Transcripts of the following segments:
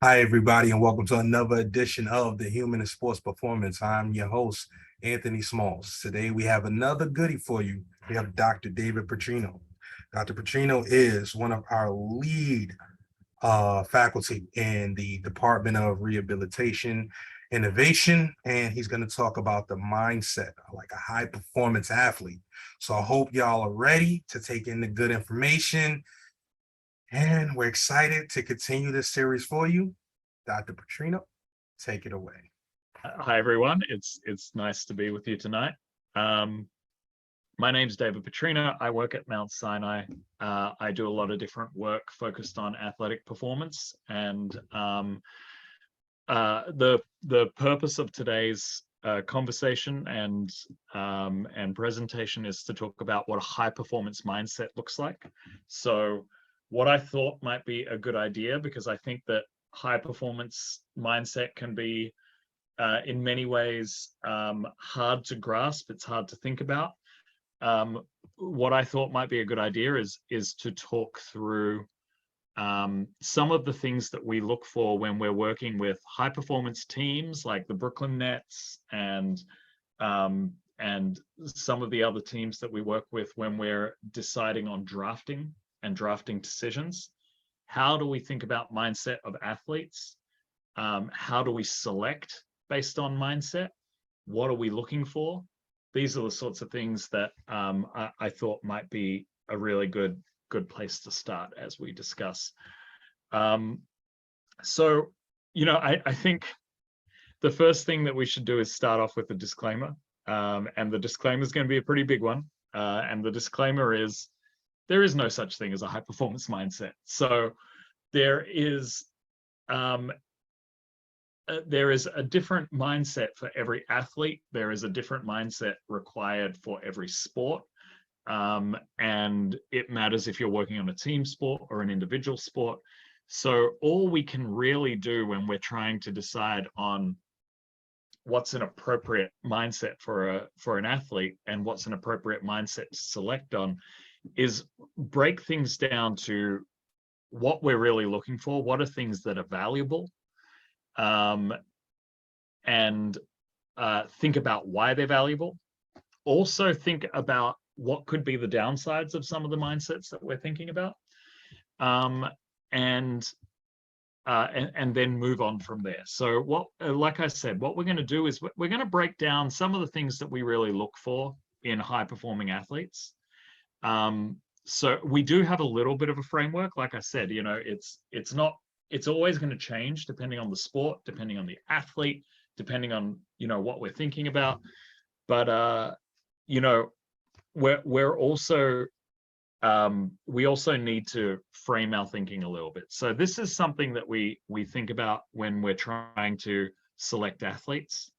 Hi, everybody, and welcome to another edition of the Human and Sports Performance. I'm your host, Anthony Smalls. Today, we have another goodie for you. We have Dr. David Putrino. Dr. Putrino is one of our lead faculty in the Department of Rehabilitation Innovation, and he's going to talk about the mindset, like a high-performance athlete. So I hope y'all are ready to take in the good information, and we're excited to continue this series for you. Dr. Putrino, take it away. Hi, everyone. It's nice to be with you tonight. My name's David Putrino. I work at Mount Sinai. I do a lot of different work focused on athletic performance, and the purpose of today's conversation and presentation is to talk about what a high performance mindset looks like. So what I thought might be a good idea, because I think that high performance mindset can be in many ways hard to grasp. It's hard to think about. What I thought might be a good idea is to talk through some of the things that we look for when we're working with high performance teams like the Brooklyn Nets and some of the other teams that we work with when we're deciding on drafting and drafting decisions. How do we think about mindset of athletes? How do we select based on mindset? What are we looking for? These are the sorts of things that I thought might be a really good place to start as we discuss. So, I think the first thing that we should do is start off with a disclaimer. And the disclaimer is going to be a pretty big one. And the disclaimer is, there is no such thing as a high performance mindset. So there is a different mindset for every athlete. There is a different mindset required for every sport. And it matters if you're working on a team sport or an individual sport. So all we can really do when we're trying to decide on what's an appropriate mindset for an athlete and what's an appropriate mindset to select on is break things down to what we're really looking for, what are things that are valuable, and think about why they're valuable. Also think about what could be the downsides of some of the mindsets that we're thinking about, and then move on from there. So like I said, what we're going to do is we're going to break down some of the things that we really look for in high performing athletes. So we do have a little bit of a framework. Like I said, it's always going to change depending on the sport, depending on the athlete, depending on, what we're thinking about. But, we're also, we also need to frame our thinking a little bit. So this is something that we think about when we're trying to select athletes.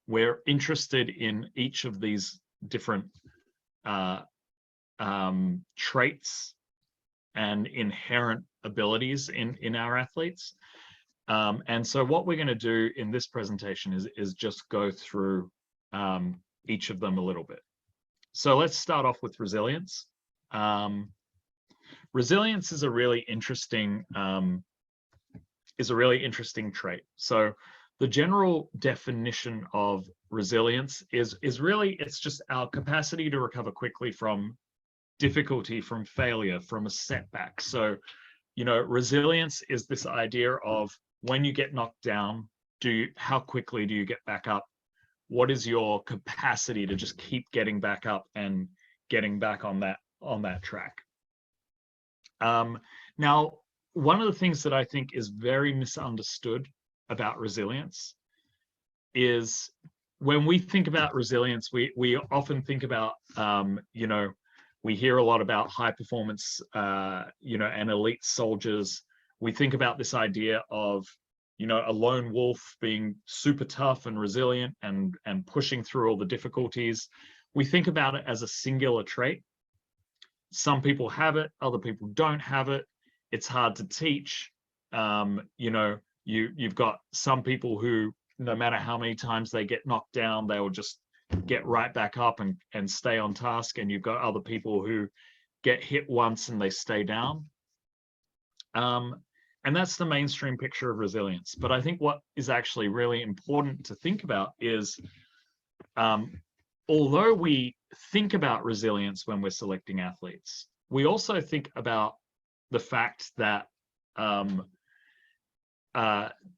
We're interested in each of these different traits and inherent abilities in our athletes. And so what we're going to do in this presentation is just go through each of them a little bit. So let's start off with resilience. Resilience is a really interesting trait. So the general definition of resilience is really, it's just our capacity to recover quickly from difficulty, from failure, from a setback. So, resilience is this idea of when you get knocked down, how quickly do you get back up? What is your capacity to just keep getting back up and getting back on that track? Now, one of the things that I think is very misunderstood about resilience is when we think about resilience, we often think about, we hear a lot about high performance, and elite soldiers. We think about this idea of, a lone wolf being super tough and resilient and pushing through all the difficulties. We think about it as a singular trait. Some people have it, other people don't have it. It's hard to teach. You've got some people who, no matter how many times they get knocked down, they will just get right back up and stay on task. And you've got other people who get hit once and they stay down. And that's the mainstream picture of resilience. But I think what is actually really important to think about is, although we think about resilience when we're selecting athletes, we also think about the fact that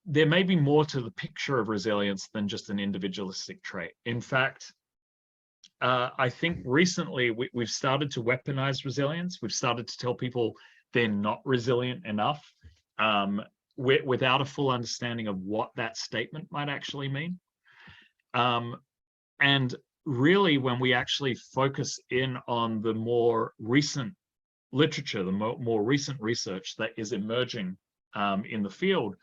there may be more to the picture of resilience than just an individualistic trait. In fact, I think recently we've started to weaponize resilience. We've started to tell people they're not resilient enough, without a full understanding of what that statement might actually mean. And really, when we actually focus in on the more recent literature, the more recent research that is emerging in the field,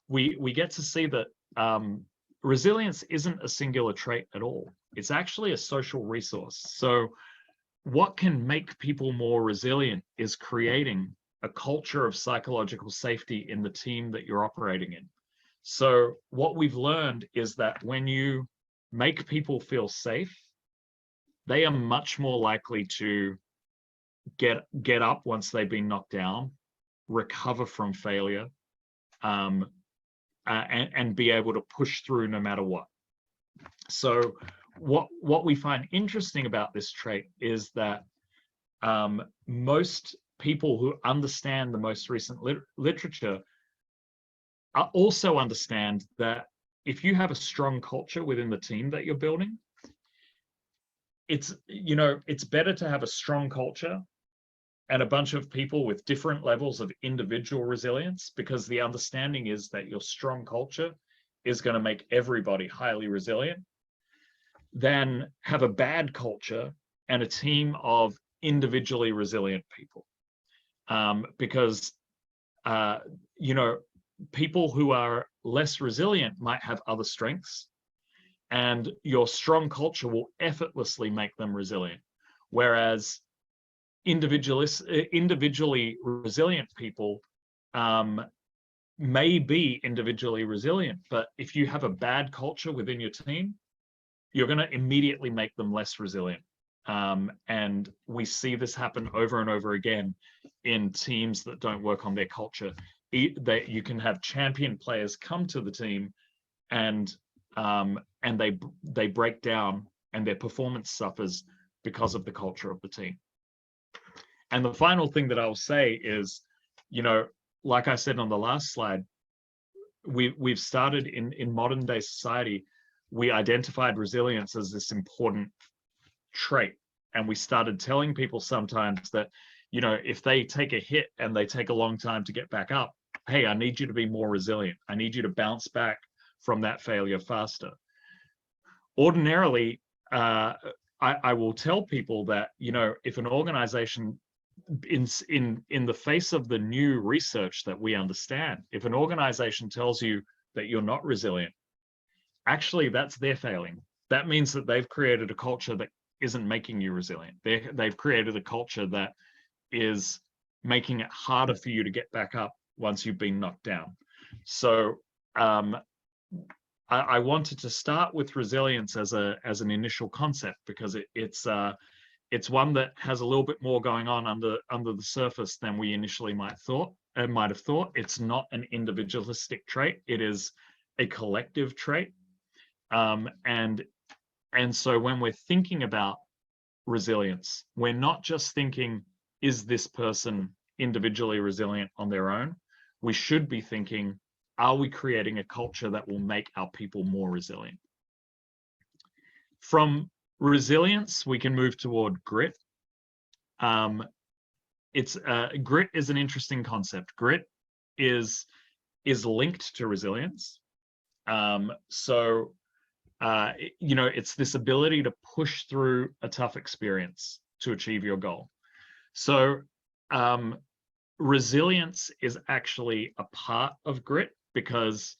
we get to see that resilience isn't a singular trait at all. It's actually a social resource. So what can make people more resilient is creating a culture of psychological safety in the team that you're operating in. So what we've learned is that when you make people feel safe, they are much more likely to get up once they've been knocked down, recover from failure, and be able to push through no matter what. So what we find interesting about this trait is that most people who understand the most recent literature also understand that if you have a strong culture within the team that you're building, it's better to have a strong culture and a bunch of people with different levels of individual resilience, because the understanding is that your strong culture is going to make everybody highly resilient, than have a bad culture and a team of individually resilient people. Because people who are less resilient might have other strengths, and your strong culture will effortlessly make them resilient. Whereas individually resilient people may be individually resilient, but if you have a bad culture within your team, you're going to immediately make them less resilient. And we see this happen over and over again in teams that don't work on their culture. That you can have champion players come to the team, and they break down, and their performance suffers because of the culture of the team. And the final thing that I'll say is, like I said on the last slide, we've started in modern day society, we identified resilience as this important trait. And we started telling people sometimes that, if they take a hit and they take a long time to get back up, hey, I need you to be more resilient. I need you to bounce back from that failure faster. Ordinarily, I will tell people that, if an organization, in the face of the new research that we understand, if an organization tells you that you're not resilient, actually that's their failing. That means that they've created a culture that isn't making you resilient. They've created a culture that is making it harder for you to get back up once you've been knocked down. So I wanted to start with resilience as an initial concept, because it's one that has a little bit more going on under the surface than we initially might have thought. It's not an individualistic trait. It is a collective trait. And so when we're thinking about resilience, we're not just thinking, is this person individually resilient on their own? We should be thinking, are we creating a culture that will make our people more resilient? From resilience, we can move toward grit. Grit is an interesting concept. Grit is linked to resilience. It's this ability to push through a tough experience to achieve your goal. So resilience is actually a part of grit, because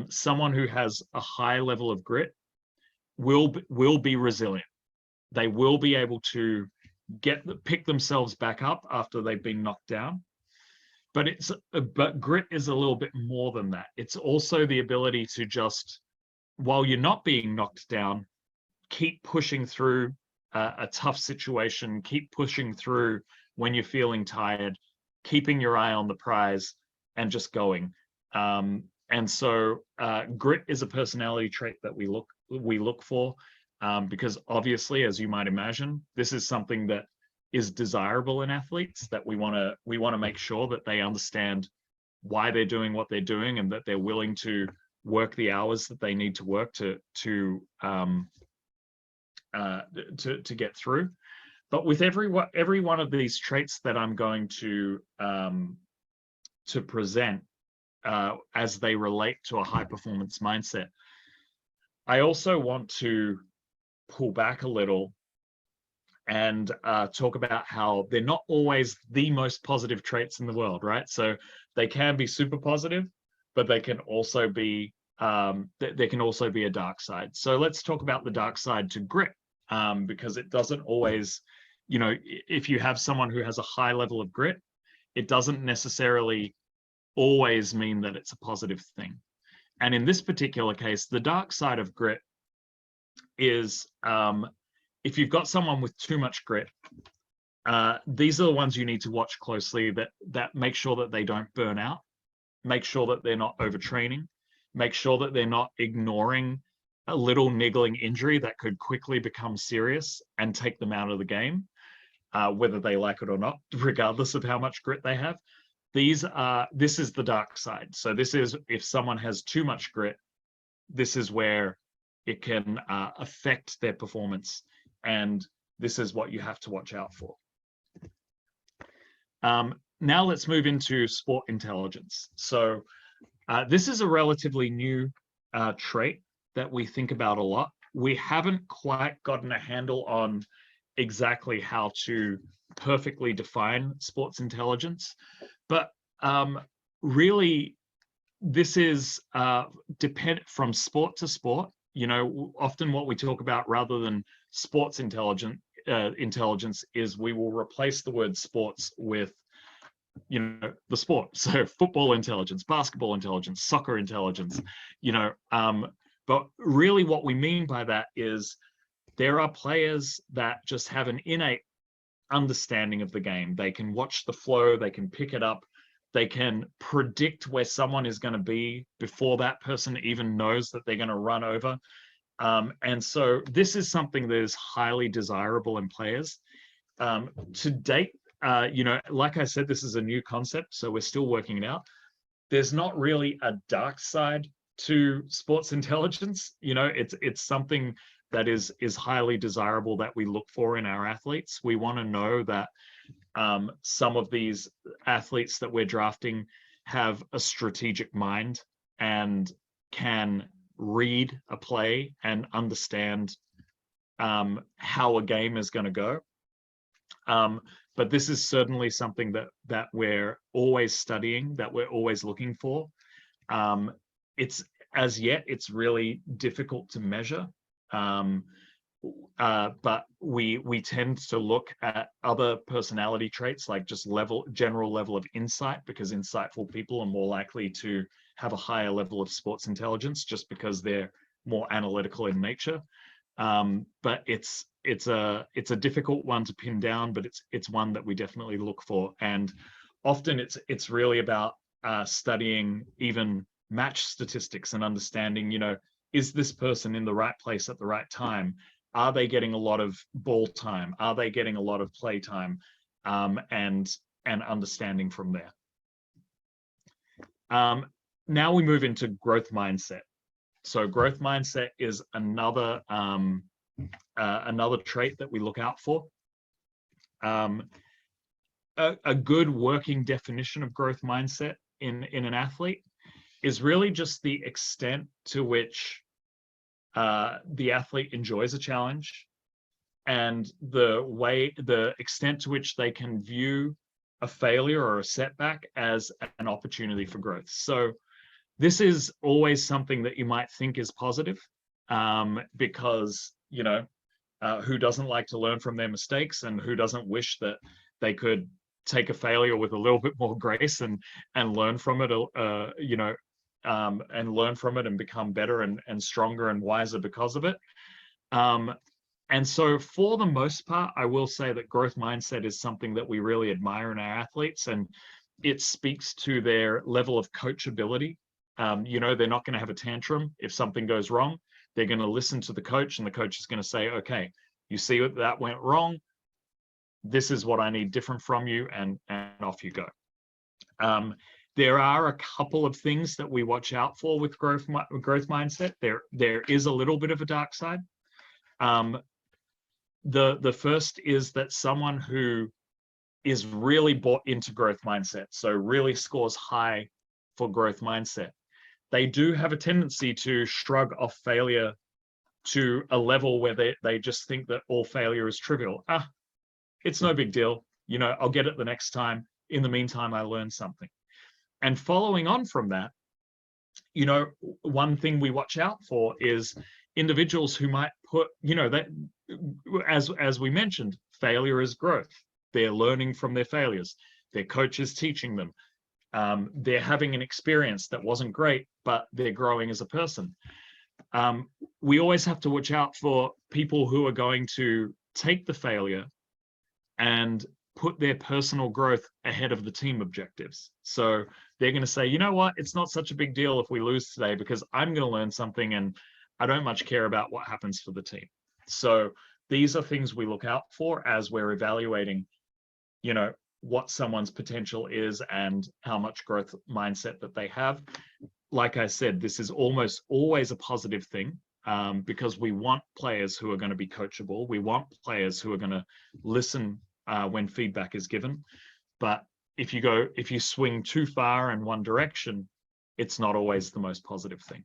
someone who has a high level of grit will be resilient. They will be able to pick themselves back up after they've been knocked down. But grit is a little bit more than that. It's also the ability to just, while you're not being knocked down, keep pushing through a tough situation, keep pushing through when you're feeling tired, keeping your eye on the prize, and just going. And so grit is a personality trait that we look for, because obviously, as you might imagine, this is something that is desirable in athletes, that we want to make sure that they understand why they're doing what they're doing, and that they're willing to work the hours that they need to work to get through. But with every one of these traits that I'm going to present as they relate to a high performance mindset, I also want to pull back a little and talk about how they're not always the most positive traits in the world, right? So they can be super positive, but they can also be there can also be a dark side. So let's talk about the dark side to grit, because it doesn't always, if you have someone who has a high level of grit, it doesn't necessarily always mean that it's a positive thing. And in this particular case, the dark side of grit is if you've got someone with too much grit, these are the ones you need to watch closely, that make sure that they don't burn out, make sure that they're not overtraining, make sure that they're not ignoring a little niggling injury that could quickly become serious and take them out of the game, whether they like it or not, regardless of how much grit they have. This is the dark side. So this is, if someone has too much grit, this is where it can affect their performance. And this is what you have to watch out for. Now let's move into sport intelligence. So this is a relatively new trait that we think about a lot. We haven't quite gotten a handle on exactly how to perfectly define sports intelligence, but really this is dependent from sport to sport. Often what we talk about, rather than sports intelligence, is we will replace the word sports with the sport. So football intelligence, basketball intelligence, soccer intelligence, but really what we mean by that is there are players that just have an innate understanding of the game. They can watch the flow, they can pick it up, they can predict where someone is going to be before that person even knows that they're going to run over. And so this is something that is highly desirable in players. To date, like I said, this is a new concept, so we're still working it out. There's not really a dark side to sports intelligence. It's something that is highly desirable that we look for in our athletes. We want to know that some of these athletes that we're drafting have a strategic mind and can read a play and understand how a game is going to go. But this is certainly something that we're always studying, that we're always looking for. It's really difficult to measure. But we tend to look at other personality traits, like just general level of insight, because insightful people are more likely to have a higher level of sports intelligence just because they're more analytical in nature. But it's a difficult one to pin down, but it's one that we definitely look for. And often it's really about studying even match statistics and understanding, is this person in the right place at the right time? Are they getting a lot of ball time? Are they getting a lot of play time? And understanding from there. Now we move into growth mindset. So growth mindset is another trait that we look out for. A good working definition of growth mindset in an athlete is really just the extent to which the athlete enjoys a challenge, and the extent to which they can view a failure or a setback as an opportunity for growth. So this is always something that you might think is positive, because who doesn't like to learn from their mistakes, and who doesn't wish that they could take a failure with a little bit more grace and learn from it, and learn from it and become better and stronger and wiser because of it. And so for the most part, I will say that growth mindset is something that we really admire in our athletes. And it speaks to their level of coachability. You know, they're not going to have a tantrum if something goes wrong. They're going to listen to the coach, and the coach is going to say, okay, you see that went wrong. This is what I need different from you, and off you go. There are a couple of things that we watch out for with growth mindset. There is a little bit of a dark side. The first is that someone who is really bought into growth mindset, so really scores high for growth mindset, they do have a tendency to shrug off failure to a level where they just think that all failure is trivial. It's no big deal. You know, I'll get it the next time. In the meantime, I learned something. And following on from that, you know, one thing we watch out for is individuals who might put, you know, that as we mentioned, failure is growth. They're learning from their failures. Their coach is teaching them. They're having an experience that wasn't great, but they're growing as a person. We always have to watch out for people who are going to take the failure and put their personal growth ahead of the team objectives. So they're going to say, you know what, it's not such a big deal if we lose today because I'm going to learn something and I don't much care about what happens for the team. So these are things we look out for as we're evaluating, you know, what someone's potential is and how much growth mindset that they have. Like I said, this is almost always a positive thing, because we want players who are going to be coachable. We want players who are going to listen when feedback is given. But if you swing too far in one direction, it's not always the most positive thing.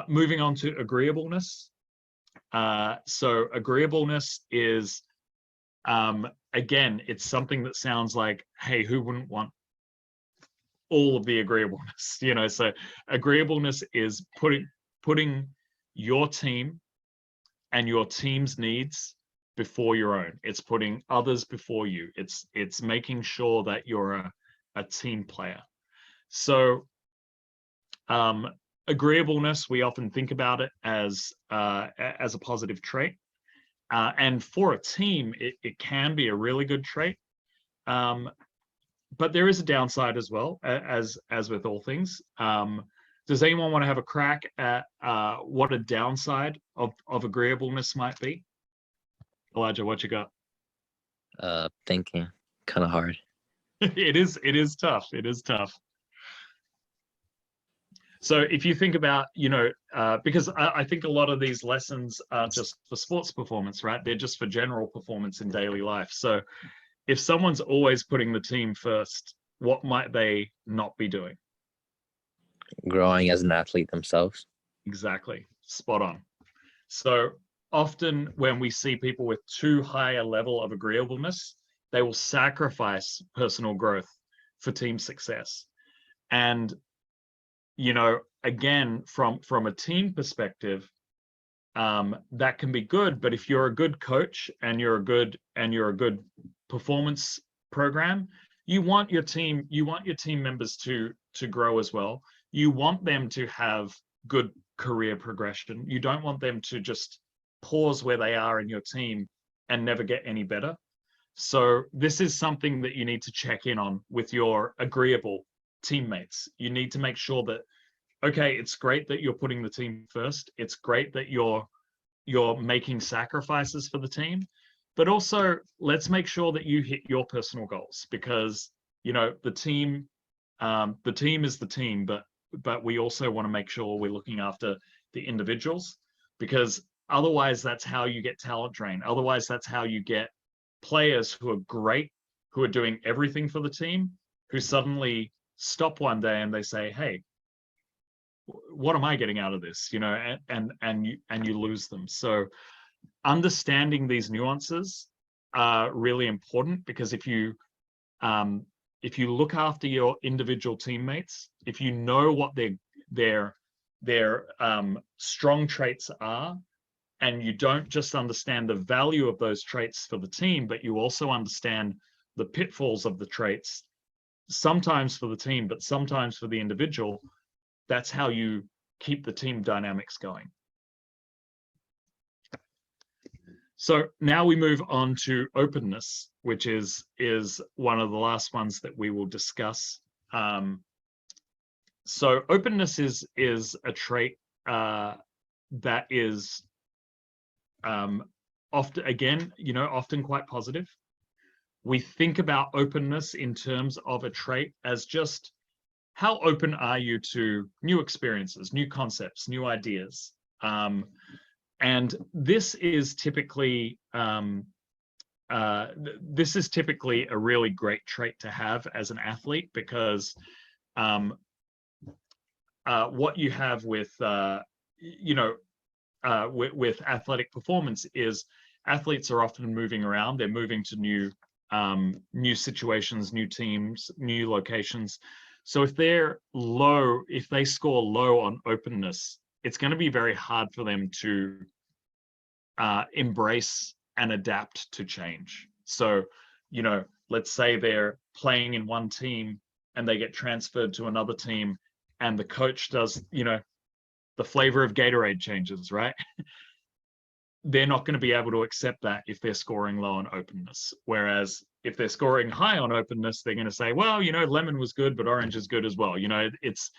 Moving on to agreeableness. So agreeableness is, again, it's something that sounds like, hey, who wouldn't want all of the agreeableness? You know, so agreeableness is putting your team and your team's needs before your own. It's putting others before you. It's making sure that you're a team player. So agreeableness, we often think about it as a positive trait. And for a team, it can be a really good trait. But there is a downside as well, as with all things. Does anyone want to have a crack at what a downside of agreeableness might be? Elijah, what you got? Thinking, kind of hard. It is tough. It is tough. So if you think about, you know, because I think a lot of these lessons aren't just for sports performance, right? They're just for general performance in daily life. So if someone's always putting the team first, what might they not be doing? Growing as an athlete themselves. Exactly. Spot on. So often when we see people with too high a level of agreeableness, they will sacrifice personal growth for team success. And, you know, again, from a team perspective, that can be good. But if you're a good coach and you're a good performance program, you want your team members to grow as well. You want them to have good career progression. You don't want them to just pause where they are in your team and never get any better. So this is something that you need to check in on with your agreeable teammates. You need to make sure that, okay, it's great that you're putting the team first. It's great that you're making sacrifices for the team, but also let's make sure that you hit your personal goals, because, you know, the team is the team, but we also want to make sure we're looking after the individuals, because otherwise that's how you get talent drain. Otherwise, that's how you get players who are great, who are doing everything for the team, who suddenly stop one day and they say, hey, what am I getting out of this? You know, and you lose them. So understanding these nuances are really important, because if you look after your individual teammates, if you know what their strong traits are, and you don't just understand the value of those traits for the team, but you also understand the pitfalls of the traits, sometimes for the team, but sometimes for the individual, that's how you keep the team dynamics going. So now we move on to openness, which is one of the last ones that we will discuss. So openness is a trait that is often quite positive. We think about openness in terms of a trait as just how open are you to new experiences, new concepts, new ideas. And this is typically a really great trait to have as an athlete, because what you have with with athletic performance is athletes are often moving around. They're moving to new situations, new teams, new locations. So if they score low on openness, it's going to be very hard for them to embrace and adapt to change. So, let's say they're playing in one team and they get transferred to another team, and the coach does, the flavor of Gatorade changes, right? They're not going to be able to accept that if they're scoring low on openness. Whereas if they're scoring high on openness, they're going to say, well, lemon was good, but orange is good as well. It's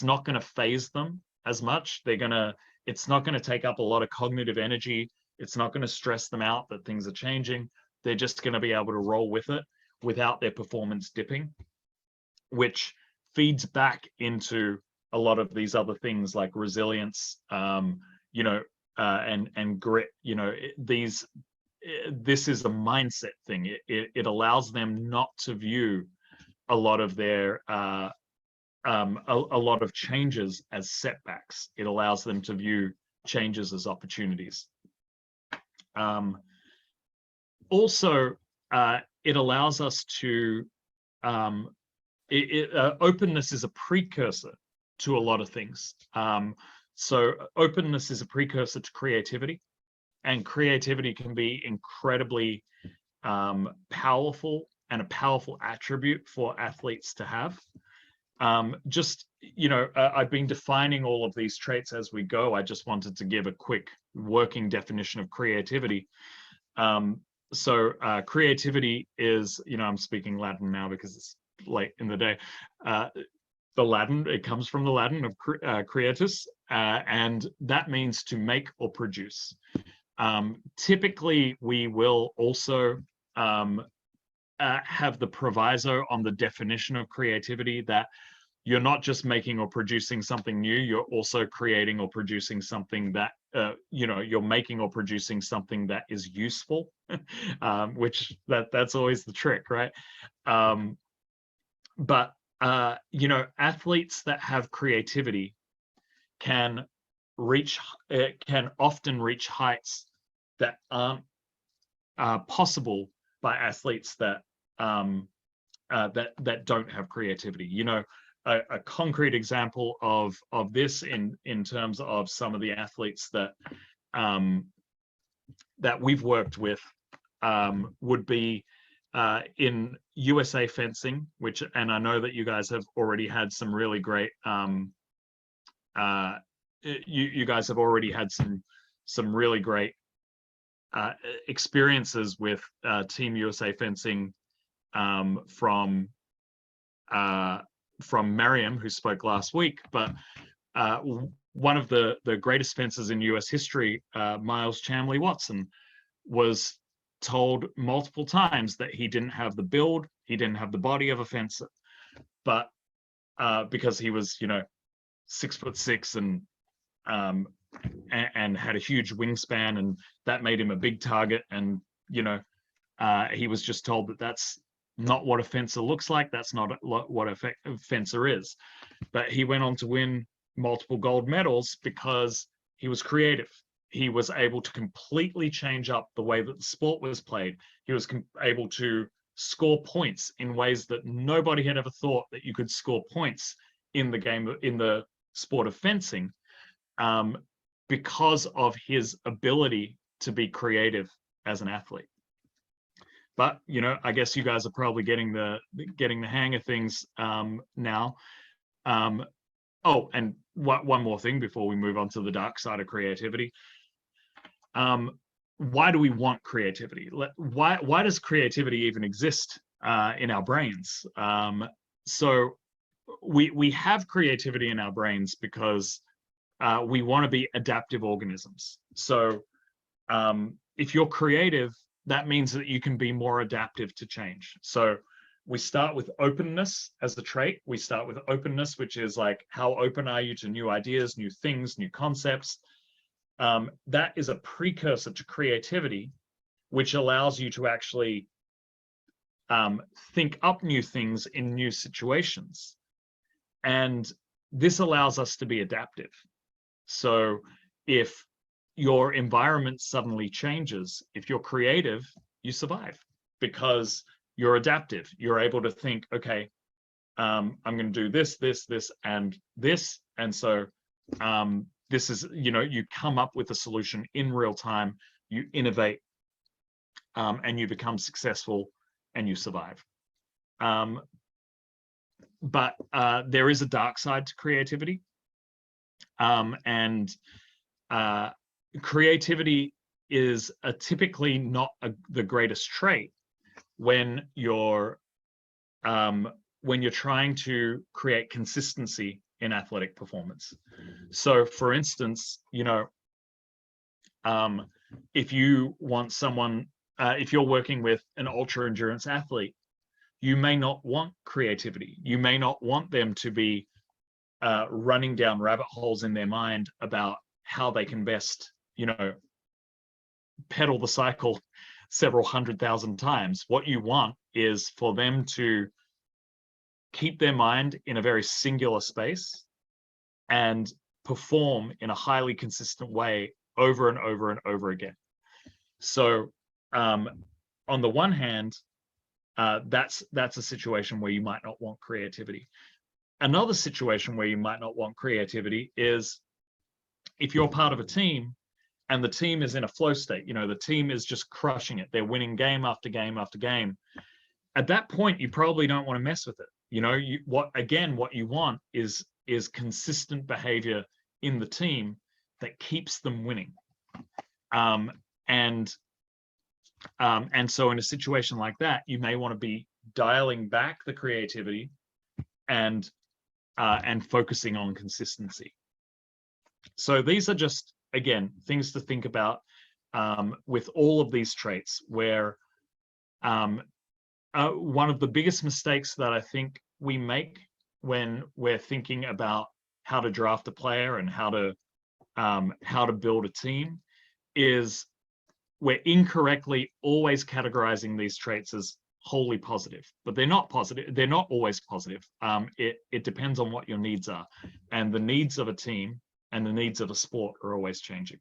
not going to phase them as much. It's not going to take up a lot of cognitive energy. It's not going to stress them out that things are changing. They're just going to be able to roll with it without their performance dipping, which feeds back into a lot of these other things like resilience, and grit. This is a mindset thing. It allows them not to view a lot of their a lot of changes as setbacks. It allows them to view changes as opportunities. Also, it allows us to openness is a precursor to a lot of things. So openness is a precursor to creativity, and creativity can be incredibly powerful and a powerful attribute for athletes to have. I've been defining all of these traits as we go. I just wanted to give a quick working definition of creativity. So creativity is, I'm speaking Latin now because it's late in the day. It comes from the Latin of creatus, and that means to make or produce. Typically, we will also have the proviso on the definition of creativity that you're not just making or producing something new, you're also creating or producing something that, you're making or producing something that is useful, which that's always the trick, right? But athletes that have creativity can often reach heights that aren't possible by athletes that don't have creativity. A concrete example of this in terms of some of the athletes that we've worked with would be in USA fencing, and I know that you guys have already had some really great you guys have already had some really great experiences with Team USA fencing from Merriam, who spoke last week. But one of the greatest fencers in US history, Miles Chamley Watson, was told multiple times that he didn't have the build, he didn't have the body of a fencer, but because he was 6'6" and had a huge wingspan, and that made him a big target, and he was just told that that's not what a fencer looks like, that's not what a fencer is. But he went on to win multiple gold medals because he was creative. He was able to completely change up the way that the sport was played. He was able to score points in ways that nobody had ever thought that you could score points in the sport of fencing, because of his ability to be creative as an athlete. But I guess you guys are probably getting the hang of things now. Oh, and one more thing before we move on to the dark side of creativity. why do we want creativity? Why does creativity even exist in our brains? So we have creativity in our brains because we want to be adaptive organisms. So if you're creative, that means that you can be more adaptive to change. So we start with openness as a trait. We start with openness, which is like, how open are you to new ideas, new things, new concepts? That is a precursor to creativity, which allows you to actually think up new things in new situations. And this allows us to be adaptive. So if your environment suddenly changes, if you're creative, you survive because you're adaptive. You're able to think, okay, I'm going to do this, this, this, and this. And so this is, you come up with a solution in real time, you innovate, and you become successful and you survive. But there is a dark side to creativity. And creativity is typically not the greatest trait when you're trying to create consistency in athletic performance. So for instance, if you want someone, if you're working with an ultra endurance athlete, you may not want creativity. You may not want them to be running down rabbit holes in their mind about how they can best, pedal the cycle several 100,000 times. What you want is for them to keep their mind in a very singular space and perform in a highly consistent way over and over and over again. So on the one hand, that's a situation where you might not want creativity. Another situation where you might not want creativity is if you're part of a team and the team is in a flow state, the team is just crushing it. They're winning game after game after game. At that point, you probably don't want to mess with it. What you want is consistent behavior in the team that keeps them winning. And so in a situation like that, you may want to be dialing back the creativity and focusing on consistency. So these are just, again, things to think about with all of these traits, where one of the biggest mistakes that I think we make when we're thinking about how to draft a player and how to build a team is we're incorrectly always categorizing these traits as wholly positive, but they're not positive. They're not always positive. It depends on what your needs are, and the needs of a team and the needs of a sport are always changing.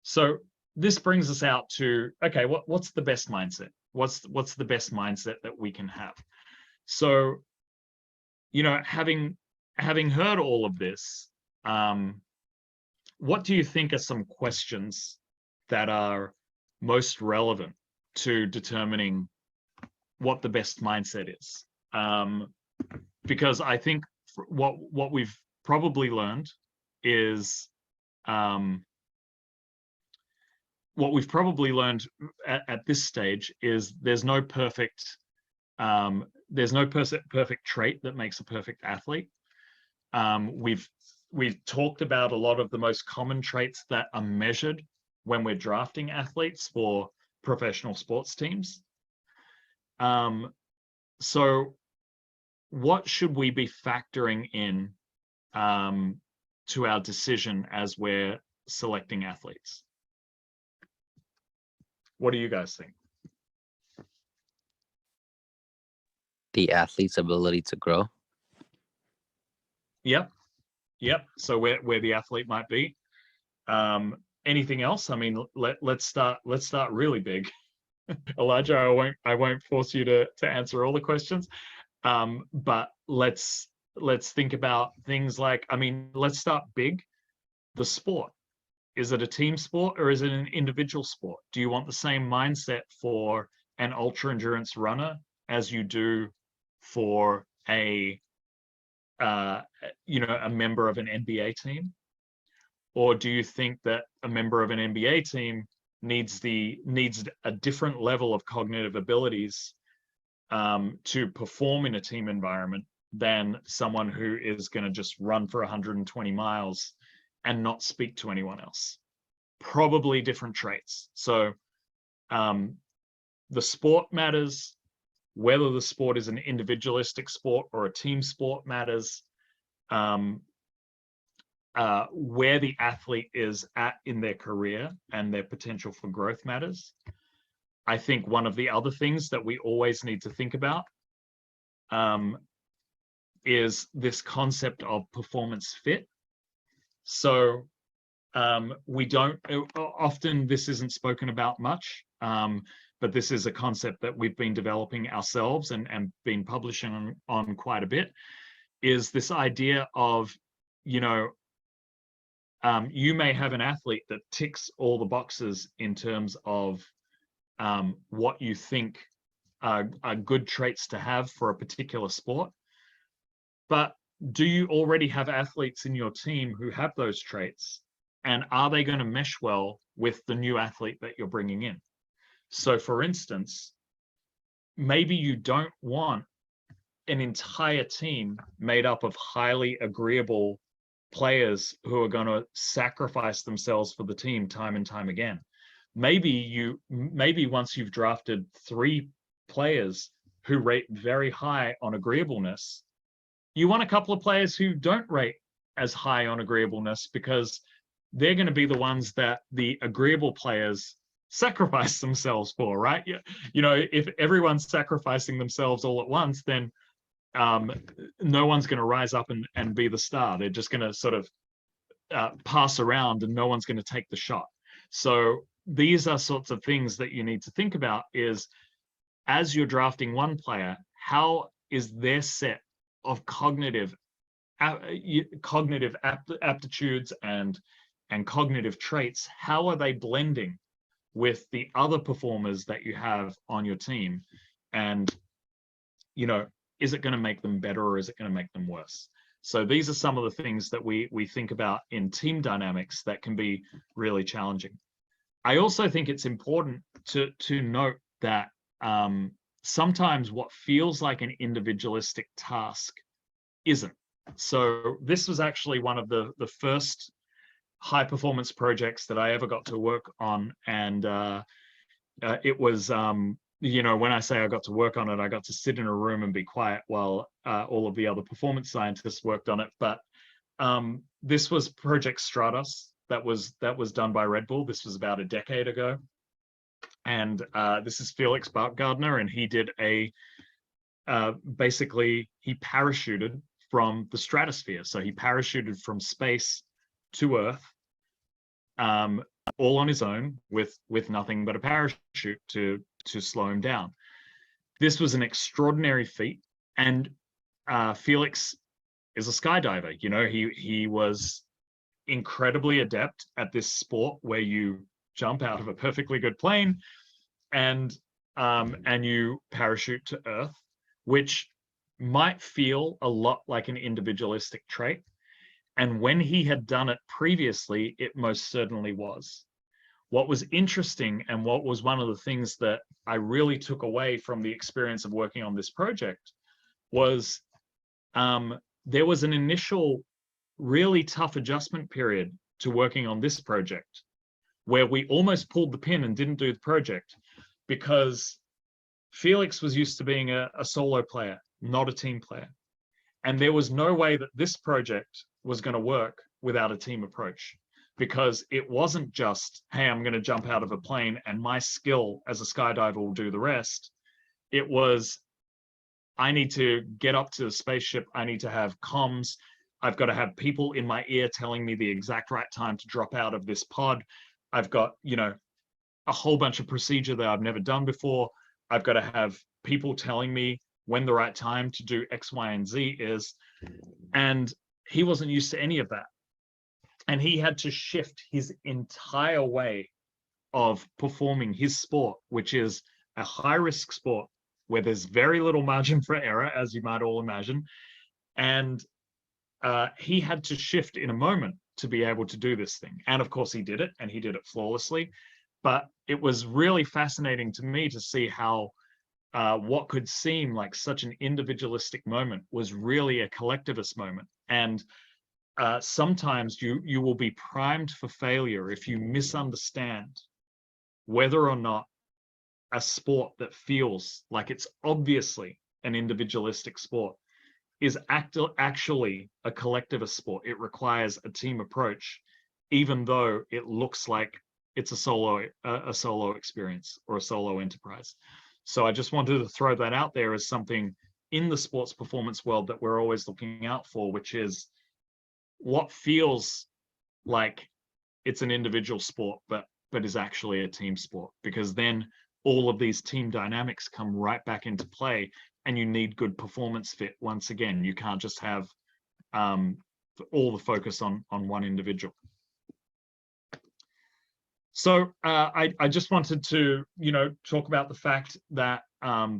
So this brings us out to, okay, what's the best mindset? What's the best mindset that we can have? So, having heard all of this, what do you think are some questions that are most relevant to determining what the best mindset is? Because I think what we've probably learned is at this stage is there's no perfect trait that makes a perfect athlete. We've talked about a lot of the most common traits that are measured when we're drafting athletes for professional sports teams. So what should we be factoring in to our decision as we're selecting athletes? What do you guys think? The athlete's ability to grow. Yep. So where the athlete might be. Anything else? I mean, let's start really big. Elijah, I won't force you to answer all the questions. But let's think about things like, I mean, let's start big. The sport. Is it a team sport or is it an individual sport? Do you want the same mindset for an ultra endurance runner as you do for a member of an NBA team? Or do you think that a member of an NBA team needs a different level of cognitive abilities to perform in a team environment than someone who is going to just run for 120 miles and not speak to anyone else? Probably different traits. So the sport matters. Whether the sport is an individualistic sport or a team sport matters. Where the athlete is at in their career and their potential for growth matters. I think one of the other things that we always need to think about is this concept of performance fit. So we don't, often this isn't spoken about much, but this is a concept that we've been developing ourselves and been publishing on quite a bit, is this idea of, you know, you may have an athlete that ticks all the boxes in terms of what you think are good traits to have for a particular sport. But do you already have athletes in your team who have those traits? And are they going to mesh well with the new athlete that you're bringing in? So for instance, maybe you don't want an entire team made up of highly agreeable players who are going to sacrifice themselves for the team time and time again. Maybe once you've drafted 3 players who rate very high on agreeableness, you want a couple of players who don't rate as high on agreeableness, because they're going to be the ones that the agreeable players sacrifice themselves for, right? You know, if everyone's sacrificing themselves all at once, then no one's going to rise up and be the star. They're just going to sort of pass around, and no one's going to take the shot. So these are sorts of things that you need to think about, is as you're drafting one player, how is their set of cognitive aptitudes and cognitive traits, how are they blending with the other performers that you have on your team? And, you know, is it going to make them better, or is it going to make them worse? So these are some of the things that we think about in team dynamics that can be really challenging. I also think it's important to note that sometimes what feels like an individualistic task isn't. So this was actually one of the first high performance projects that I ever got to work on. And it was, you know, when I say I got to work on it, I got to sit in a room and be quiet while all of the other performance scientists worked on it. But this was Project Stratos that was done by Red Bull. This was about a decade ago. And this is Felix Bartgardner, and he did basically he parachuted from the stratosphere. So he parachuted from space to Earth, all on his own, with nothing but a parachute to slow him down. This was an extraordinary feat, and Felix is a skydiver. You know, he was incredibly adept at this sport where you jump out of a perfectly good plane and you parachute to Earth, which might feel a lot like an individualistic trait. And when he had done it previously, it most certainly was. What was interesting, and what was one of the things that I really took away from the experience of working on this project, was there was an initial really tough adjustment period to working on this project, where we almost pulled the pin and didn't do the project, because Felix was used to being a solo player, not a team player. And there was no way that this project was going to work without a team approach, because it wasn't just, hey, I'm going to jump out of a plane and my skill as a skydiver will do the rest. It was, I need to get up to the spaceship. I need to have comms. I've got to have people in my ear telling me the exact right time to drop out of this pod. I've got, you know, a whole bunch of procedure that I've never done before. I've got to have people telling me when the right time to do X, Y, and Z is. And he wasn't used to any of that. And he had to shift his entire way of performing his sport, which is a high-risk sport where there's very little margin for error, as you might all imagine. And he had to shift in a moment to be able to do this thing. And of course he did it, and he did it flawlessly. But it was really fascinating to me to see how what could seem like such an individualistic moment was really a collectivist moment. And sometimes you will be primed for failure if you misunderstand whether or not a sport that feels like it's obviously an individualistic sport is actually a collectivist sport. It requires a team approach, even though it looks like it's a solo experience or a solo enterprise. So I just wanted to throw that out there as something in the sports performance world that we're always looking out for, which is what feels like it's an individual sport, but is actually a team sport, because then all of these team dynamics come right back into play, and you need good performance fit. Once again, you can't just have all the focus on one individual. So I just wanted to, talk about the fact that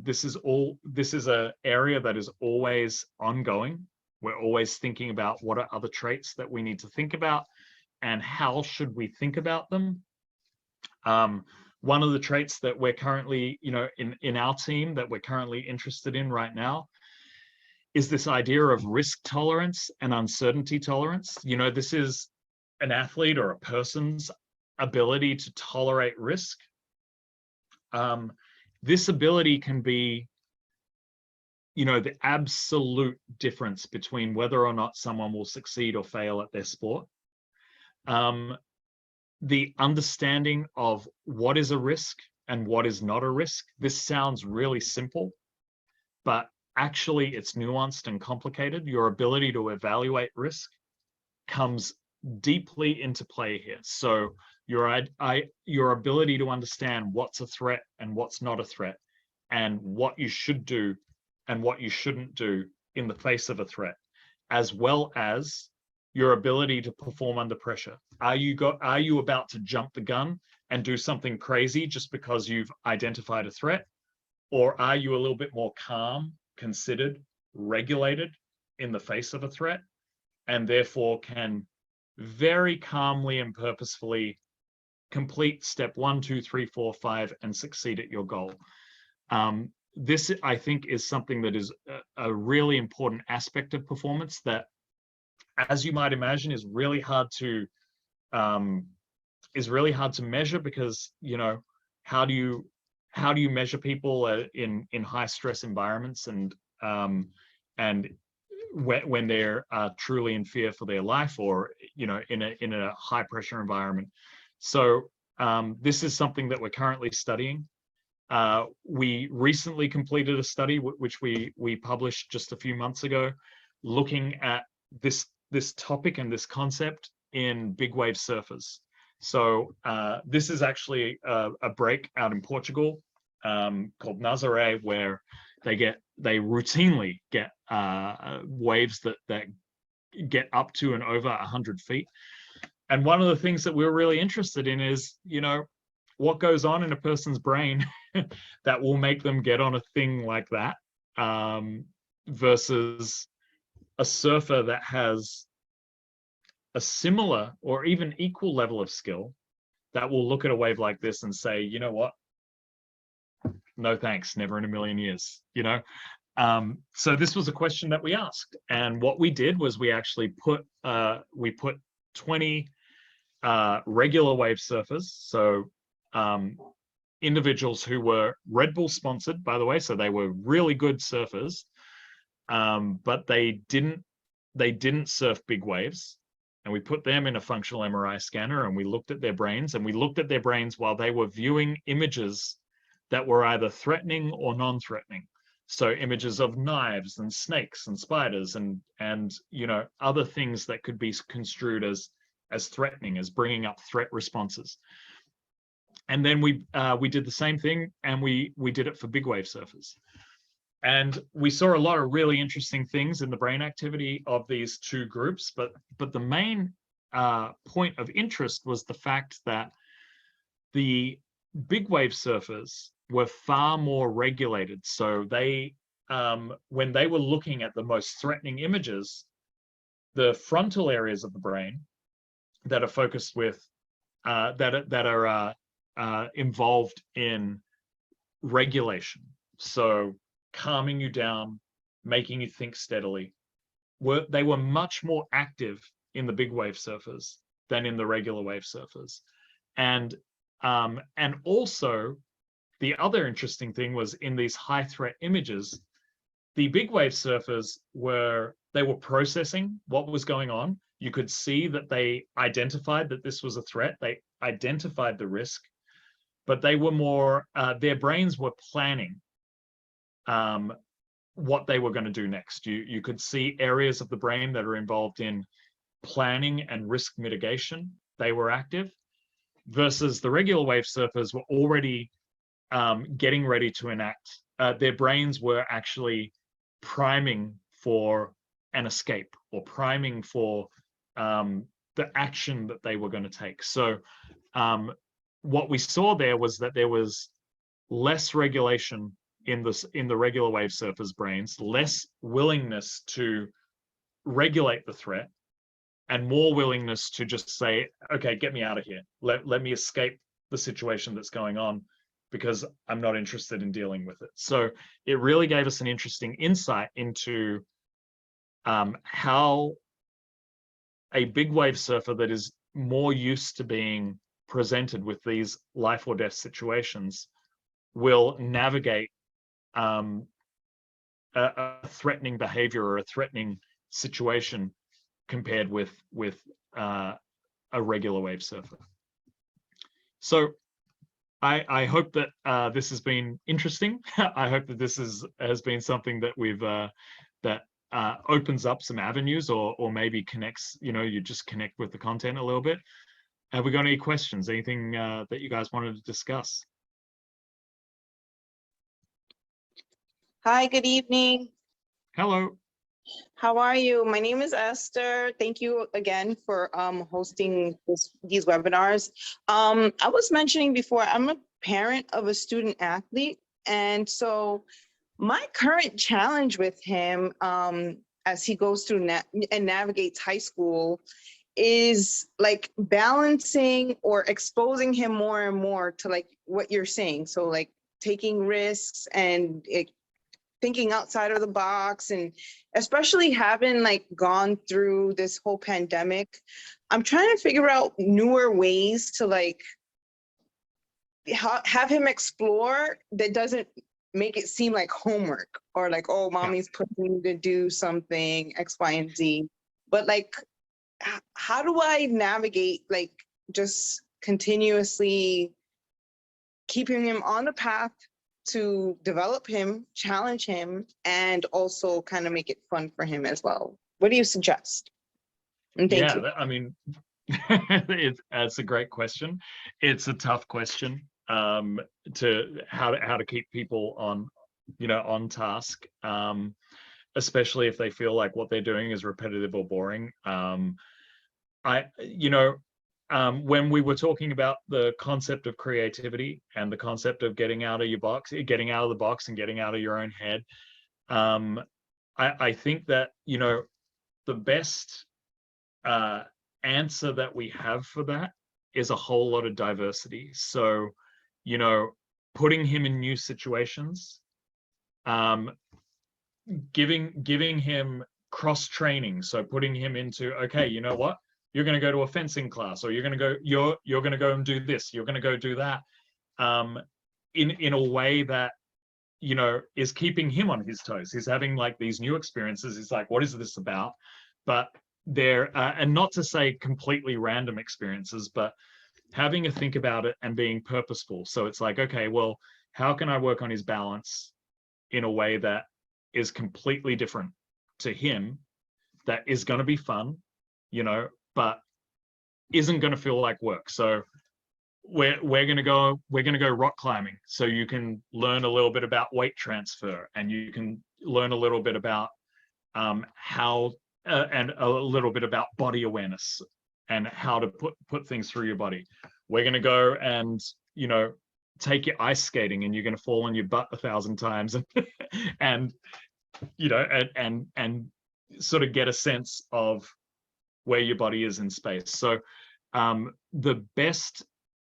this is an area that is always ongoing. We're always thinking about what are other traits that we need to think about, and how should we think about them. One of the traits that we're currently, in our team that we're currently interested in right now is this idea of risk tolerance and uncertainty tolerance. This is an athlete or a person's ability to tolerate risk. This ability can be, the absolute difference between whether or not someone will succeed or fail at their sport. The understanding of what is a risk and what is not a risk. This sounds really simple, but actually it's nuanced and complicated. Your ability to evaluate risk comes deeply into play here. So your ability to understand what's a threat and what's not a threat, and what you should do and what you shouldn't do in the face of a threat, as well as your ability to perform under pressure. Are you about to jump the gun and do something crazy just because you've identified a threat? Or are you a little bit more calm, considered, regulated in the face of a threat, and therefore can very calmly and purposefully complete step 1, 2, 3, 4, 5 and succeed at your goal? This, I think, is something that is a really important aspect of performance that, as you might imagine, is really hard to measure, because how do you measure people in high stress environments, and when they're truly in fear for their life, or in a high pressure environment. So this is something that we're currently studying. We recently completed a study which we published just a few months ago, looking at this topic and this concept in big wave surfers. So this is actually a break out in Portugal called Nazaré, where they routinely get waves that get up to and over 100 feet. And one of the things that we're really interested in is, what goes on in a person's brain that will make them get on a thing like that, versus a surfer that has a similar or even equal level of skill that will look at a wave like this and say, you know what, no thanks, never in a million years. So this was a question that we asked, and what we did was we actually put 20 regular wave surfers, so individuals who were Red Bull sponsored, by the way, so they were really good surfers, but they didn't surf big waves. And we put them in a functional MRI scanner, and we looked at their brains, while they were viewing images that were either threatening or non-threatening. So images of knives and snakes and spiders and other things that could be construed as threatening, as bringing up threat responses. And then we did the same thing, and we did it for big wave surfers. And we saw a lot of really interesting things in the brain activity of these two groups, but the main point of interest was the fact that the big wave surfers were far more regulated. So they, when they were looking at the most threatening images, the frontal areas of the brain that are focused with that are involved in regulation. So calming you down, making you think steadily. They were much more active in the big wave surfers than in the regular wave surfers. And also the other interesting thing was in these high threat images, the big wave surfers were processing what was going on. You could see that they identified that this was a threat. They identified the risk, but they were more, their brains were planning what they were going to do next. You could see areas of the brain that are involved in planning and risk mitigation. They were active, versus the regular wave surfers were already getting ready to enact. Their brains were actually priming for an escape, or priming for the action that they were going to take. So what we saw there was that there was less regulation in the regular wave surfers' brains, less willingness to regulate the threat, and more willingness to just say, okay, get me out of here. Let me escape the situation that's going on, because I'm not interested in dealing with it. So it really gave us an interesting insight into how a big wave surfer that is more used to being presented with these life or death situations will navigate a threatening behavior or a threatening situation compared with a regular wave surfer. So I hope that this has been interesting. I hope that this has been something that we've that opens up some avenues, or maybe connects, you just connect with the content a little bit. Have we got any questions? Anything that you guys wanted to discuss? Hi, good evening. Hello. How are you? My name is Esther. Thank you again for hosting these webinars. I was mentioning before, I'm a parent of a student athlete. And so my current challenge with him as he goes through and navigates high school is like balancing or exposing him more and more to like what you're saying. So like taking risks and thinking outside of the box, and especially having like gone through this whole pandemic, I'm trying to figure out newer ways to like have him explore that doesn't make it seem like homework, or like, oh, mommy's pushing me to do something X, Y, and Z. But like, how do I navigate like just continuously keeping him on the path to develop him, challenge him, and also kind of make it fun for him as well? What do you suggest? And thank you. I mean, it's a great question. It's a tough question to how to keep people on, on task, especially if they feel like what they're doing is repetitive or boring. When we were talking about the concept of creativity and the concept of getting out of your box, getting out of the box and getting out of your own head, I think that, the best answer that we have for that is a whole lot of diversity. So, putting him in new situations, giving him cross training. So putting him into, okay, you know what? You're going to go to a fencing class, or you're going to go and do this. You're going to go do that, in a way that, is keeping him on his toes. He's having like these new experiences. He's like, what is this about? But they're, and not to say completely random experiences, but having a think about it and being purposeful. So it's like, okay, well, how can I work on his balance in a way that is completely different to him, that is going to be fun, but isn't going to feel like work. So we're going to go rock climbing, so you can learn a little bit about weight transfer, and you can learn a little bit about how and a little bit about body awareness and how to put things through your body. We're going to go and take you ice skating, and you're going to fall on your butt 1,000 times and and sort of get a sense of where your body is in space. So the best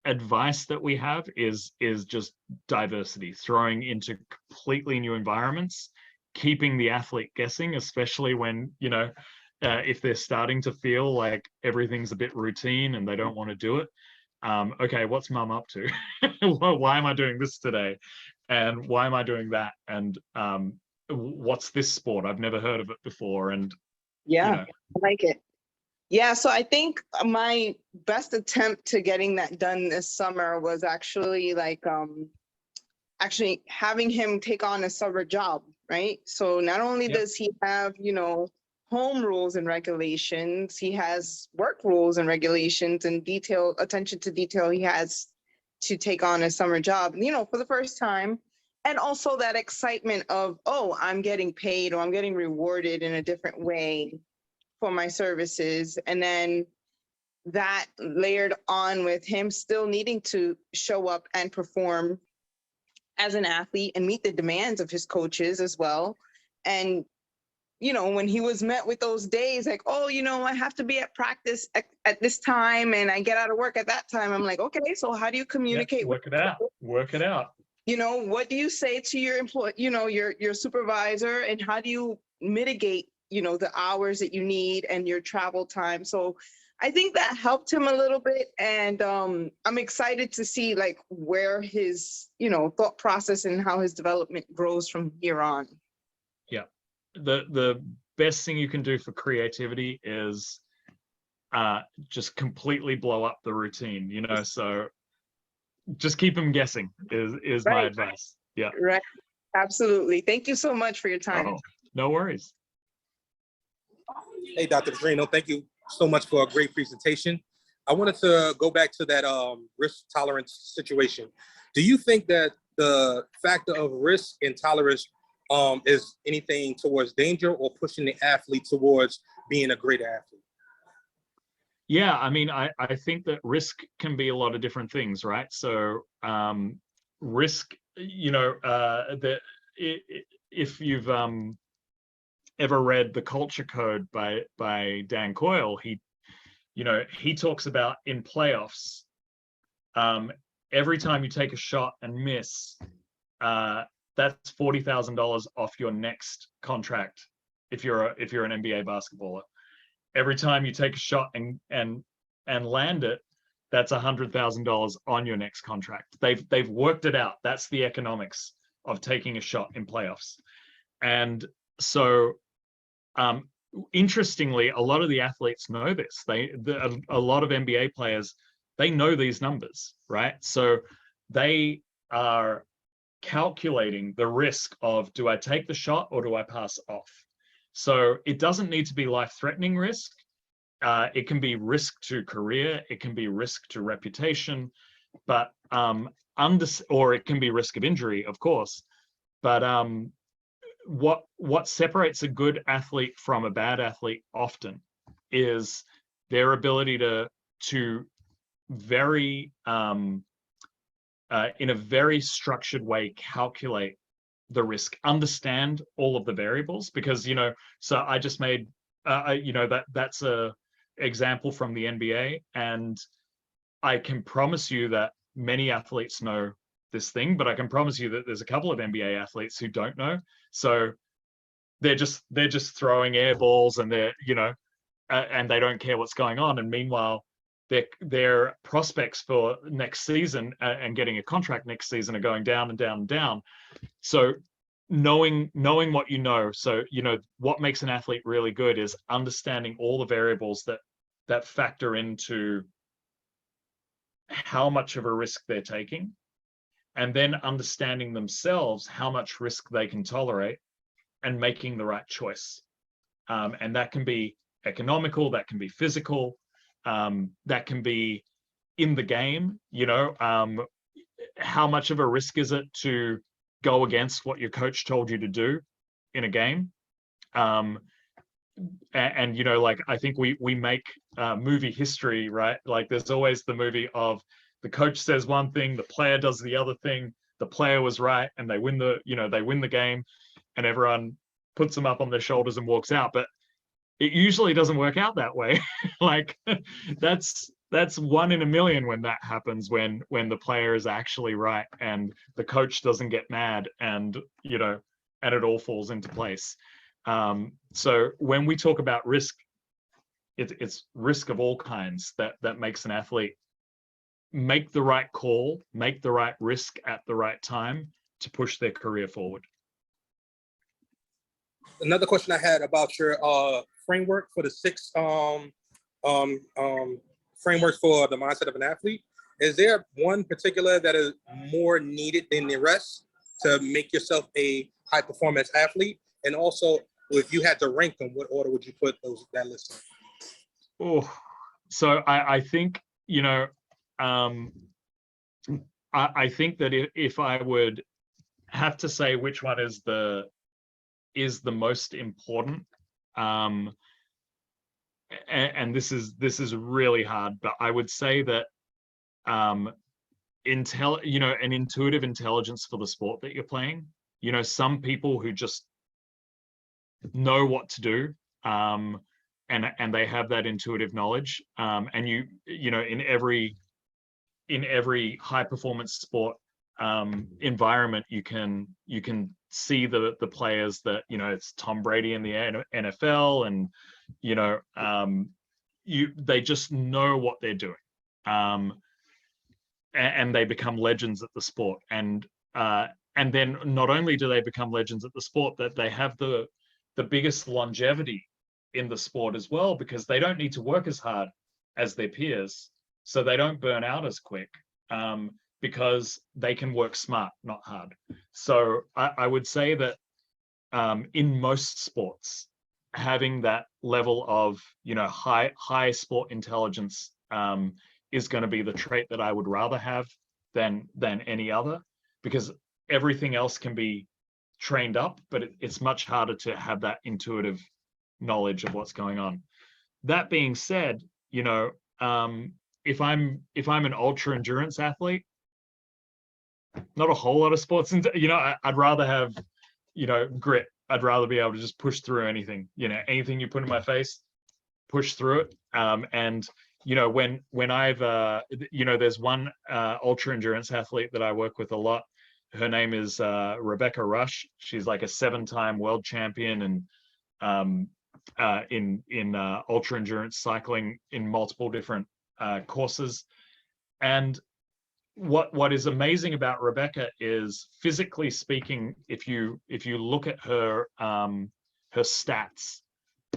advice that we have is just diversity, throwing into completely new environments, keeping the athlete guessing, especially when, you know, if they're starting to feel like everything's a bit routine and they don't want to do it. Okay, what's mum up to? Why am I doing this today? And why am I doing that? And what's this sport? I've never heard of it before. And Yeah, you know, I like it. Yeah, so I think my best attempt to getting that done this summer was actually like actually having him take on a summer job, right? So not only Yep. does he have, you know, home rules and regulations, he has work rules and regulations and detail, attention to detail he has to take on a summer job, you know, for the first time. And also that excitement of, oh, I'm getting paid or I'm getting rewarded in a different way for my services. And then that layered on with him still needing to show up and perform as an athlete and meet the demands of his coaches as well. And, you know, when he was met with those days like, oh, you know, I have to be at practice at this time and I get out of work at that time. I'm like, okay, so how do you communicate? work it out, work it out. You know, what do you say to your employee, you know, your supervisor, and how do you mitigate, you know, the hours that you need and your travel time? So I think that helped him a little bit. And I'm excited to see like where his, you know, thought process and how his development grows from here on. Yeah. The best thing you can do for creativity is just completely blow up the routine, you know, so just keep them guessing is my advice. Yeah. Right. Absolutely. Thank you so much for your time. Oh, no worries. Hey, Dr. Putrino, thank you so much for a great presentation. I wanted to go back to that risk tolerance situation. Do you think that the factor of risk and tolerance is anything towards danger or pushing the athlete towards being a great athlete? Yeah, I mean, I think that risk can be a lot of different things, right? So risk, you know, if you've ever read The Culture Code by Dan Coyle, he talks about in playoffs, every time you take a shot and miss, that's $40,000 off your next contract if you're an NBA basketballer. Every time you take a shot and land it, that's $100,000 on your next contract. They've worked it out. That's the economics of taking a shot in playoffs. And so interestingly, a lot of the athletes know this. A lot of NBA players, they know these numbers, right? So they are calculating the risk of, do I take the shot or do I pass off? So it doesn't need to be life-threatening risk. It can be risk to career, it can be risk to reputation, but or it can be risk of injury, of course. But what separates a good athlete from a bad athlete often is their ability to very in a very structured way calculate the risk, understand all of the variables, because, you know, so I just made you know, that's a example from the NBA, and I can promise you that many athletes know this thing, but I can promise you that there's a couple of NBA athletes who don't know. So they're just throwing air balls, and they're, you know, and they don't care what's going on. And meanwhile, their prospects for next season and getting a contract next season are going down and down and down. So knowing what you know, so, you know, what makes an athlete really good is understanding all the variables that factor into how much of a risk they're taking, and then understanding themselves how much risk they can tolerate and making the right choice. And that can be economical, that can be physical, that can be in the game, you know, how much of a risk is it to go against what your coach told you to do in a game? And you know, like, I think we make movie history, right? Like, there's always the movie of the coach says one thing, the player does the other thing, the player was right, and they win the game, and everyone puts them up on their shoulders and walks out. But it usually doesn't work out that way. Like, that's that's 1 in a million when that happens, when the player is actually right and the coach doesn't get mad, and and it all falls into place. So when we talk about risk, it's risk of all kinds that makes an athlete make the right call, make the right risk at the right time to push their career forward. Another question I had about your framework for the 6 frameworks for the mindset of an athlete. Is there one particular that is more needed than the rest to make yourself a high performance athlete? And also, if you had to rank them, what order would you put that list in? Oh, so I think, I think that if I would have to say which one is the most important, and this is really hard, but I would say that an intuitive intelligence for the sport that you're playing. Some people who just know what to do, and they have that intuitive knowledge, and in every high performance sport environment, you can see the players that, it's Tom Brady in the NFL, and they just know what they're doing, and they become legends at the sport. And then not only do they become legends at the sport, that they have the biggest longevity in the sport as well, because they don't need to work as hard as their peers, so they don't burn out as quick, because they can work smart, not hard. So I would say that in most sports, having that level of high sport intelligence is going to be the trait that I would rather have than any other, because everything else can be trained up, but it's much harder to have that intuitive knowledge of what's going on. That being said, if I'm an ultra endurance athlete, not a whole lot of sports, I'd rather have grit. I'd rather be able to just push through anything. Anything you put in my face, push through it. And when I've there's one ultra endurance athlete that I work with a lot. Her name is Rebecca Rush. She's like a 7-time world champion and in ultra endurance cycling in multiple different courses. And what is amazing about Rebecca is, physically speaking, if you look at her stats,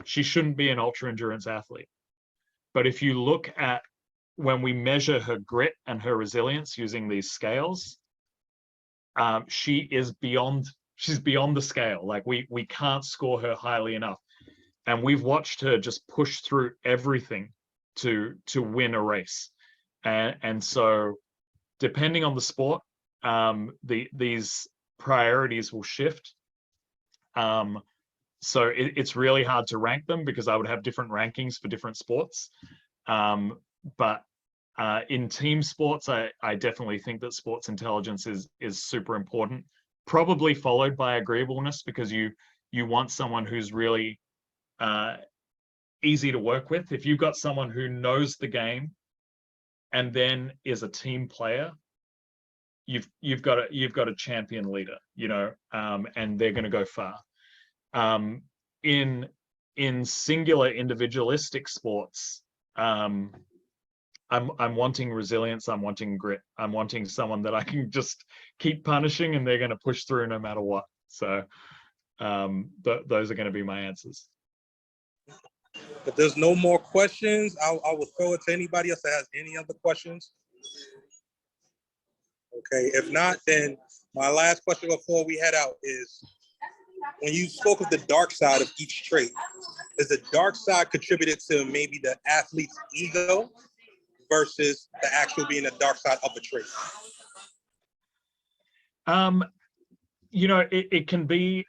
she shouldn't be an ultra endurance athlete. But if you look at when we measure her grit and her resilience using these scales, she's beyond the scale. Like we can't score her highly enough. And we've watched her just push through everything to win a race. And so depending on the sport, these priorities will shift. So it's really hard to rank them, because I would have different rankings for different sports. But in team sports, I definitely think that sports intelligence is super important, probably followed by agreeableness, because you want someone who's really easy to work with. If you've got someone who knows the game and then is a team player, you've got a champion leader, and they're going to go far. In singular individualistic sports, I'm wanting resilience, I'm wanting grit, I'm wanting someone that I can just keep punishing and they're going to push through no matter what. So those are going to be my answers. If there's no more questions, I will throw it to anybody else that has any other questions. Okay, if not, then my last question before we head out is, when you spoke of the dark side of each trait, is the dark side contributed to maybe the athlete's ego versus the actual being the dark side of a trait? It can be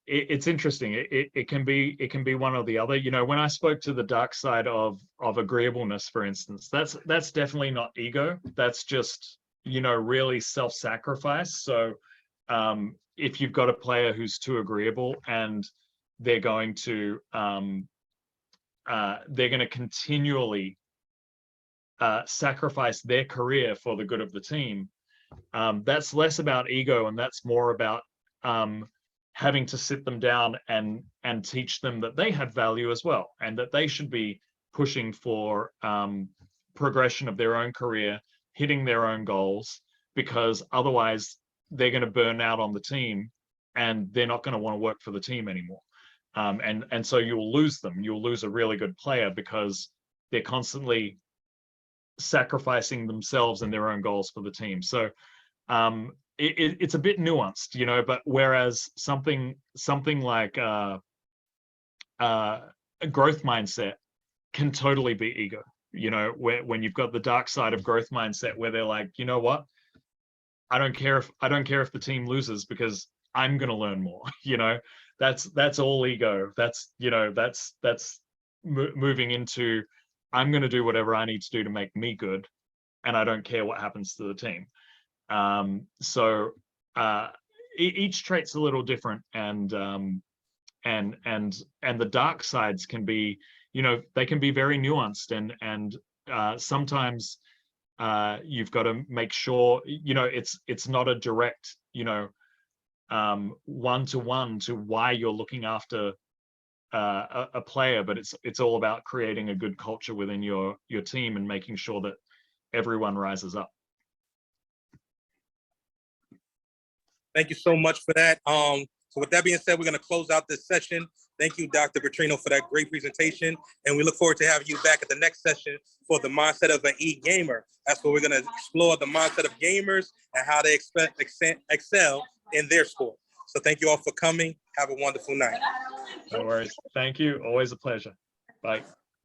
it's interesting. It can be one or the other. When I spoke to the dark side of agreeableness, for instance, that's definitely not ego. That's just really self-sacrifice. So if you've got a player who's too agreeable and they're going to continually sacrifice their career for the good of the team, that's less about ego and that's more about having to sit them down and teach them that they have value as well, and that they should be pushing for progression of their own career, hitting their own goals, because otherwise they're going to burn out on the team and they're not going to want to work for the team anymore. And so you'll lose them. You'll lose a really good player because they're constantly sacrificing themselves and their own goals for the team. So it's a bit nuanced, you know, but whereas something like a growth mindset can totally be ego, you know, when you've got the dark side of growth mindset where they're like, you know what, I don't care if the team loses because I'm going to learn more. You know, that's all ego. That's, you know, that's moving into, I'm going to do whatever I need to do to make me good, and I don't care what happens to the team. So each trait's a little different, and the dark sides can be, you know, they can be very nuanced, and sometimes you've got to make sure, you know, it's not a direct, you know, one-to-one to why you're looking after a player, but it's all about creating a good culture within your team and making sure that everyone rises up. Thank you so much for that. So with that being said, we're going to close out this session. Thank you, Dr. Putrino, for that great presentation. And we look forward to having you back at the next session for the mindset of an e-gamer. That's where we're going to explore the mindset of gamers and how they excel in their sport. So thank you all for coming. Have a wonderful night. No worries. Thank you. Always a pleasure. Bye.